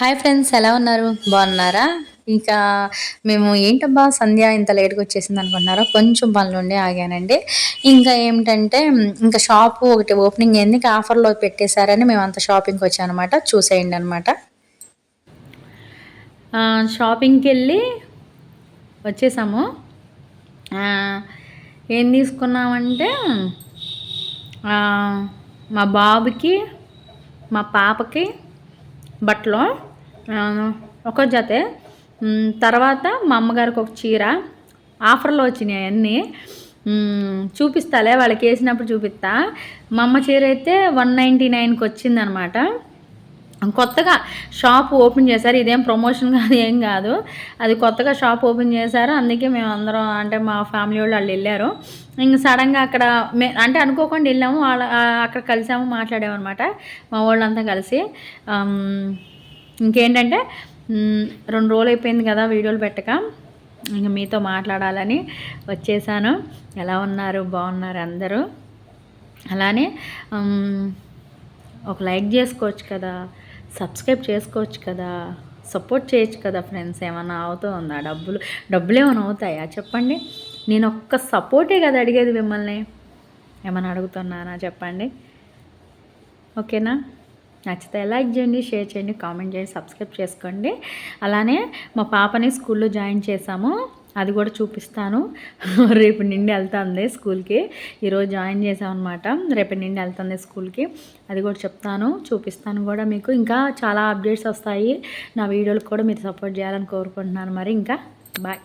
Hi friends, ఎలా ఉన్నారు? బాగున్నారా? ఇంకా మేము ఏంటబ్బా సంధ్య ఇంత లేట్గా వచ్చేసింది అనుకుంటున్నారా? కొంచెం పనులుండి ఆగానండి. ఇంకా ఏమిటంటే ఇంకా షాపు ఒకటి ఓపెనింగ్ అయింది. ఇంకా ఆఫర్లో పెట్టేశారని మేము అంత షాపింగ్కి వచ్చామన్నమాట. చూసేయండి అనమాట. షాపింగ్కి వెళ్ళి వచ్చేసాము. ఏం తీసుకున్నామంటే మా బాబుకి మా పాపకి బట్టలు ఒక జతే. తర్వాత మా అమ్మగారికి ఒక చీర ఆఫర్లో వచ్చినాయి అన్నీ. చూపిస్తాలే, వాళ్ళకి వేసినప్పుడు చూపిస్తా. మా అమ్మ చీర అయితే 199కి వచ్చిందనమాట. కొత్తగా షాప్ ఓపెన్ చేశారు. ఇదేం ప్రమోషన్ కాదు, ఏం కాదు. అది కొత్తగా షాప్ ఓపెన్ చేశారు. అందుకే మేము అందరం అంటే మా ఫ్యామిలీ వాళ్ళు వెళ్ళారు. ఇంక సడన్గా అక్కడ అంటే అనుకోకుండా వెళ్ళాము. అక్కడ కలిసాము, మాట్లాడామన్నమాట మా వాళ్ళంతా కలిసి. ఇంకేంటంటే 2 రోజులు అయిపోయింది కదా వీడియోలు పెట్టక. ఇంక మీతో మాట్లాడాలని వచ్చేసాను. ఎలా ఉన్నారు? బాగున్నారు అందరూ? అలానే ఒక లైక్ చేసుకోవచ్చు కదా, సబ్స్క్రైబ్ చేసుకోవచ్చు కదా, సపోర్ట్ చేయొచ్చు కదా ఫ్రెండ్స్. ఏమన్నా అవుతుందా? డబ్బులు ఏమైనా అవుతాయా చెప్పండి? నేను ఒక్క సపోర్టే కదా అడిగేది మిమ్మల్ని. ఏమైనా అడుగుతున్నానా చెప్పండి? ఓకేనా? నచ్చితే లైక్ చేయండి, షేర్ చేయండి, కామెంట్ చేయండి, సబ్స్క్రైబ్ చేసుకోండి. అలానే మా పాపని స్కూల్లో జాయిన్ చేశాము, అది కూడా చూపిస్తాను. రేపు నుండి వెళ్తుంది స్కూల్కి. ఈరోజు జాయిన్ చేసామన్నమాట. రేపటి నుండి వెళ్తుంది స్కూల్కి. అది కూడా చెప్తాను, చూపిస్తాను కూడా మీకు. ఇంకా చాలా అప్డేట్స్ వస్తాయి. నా వీడియోలకు కూడా మీరు సపోర్ట్ చేయాలని కోరుకుంటున్నాను. మరి ఇంకా బాయ్.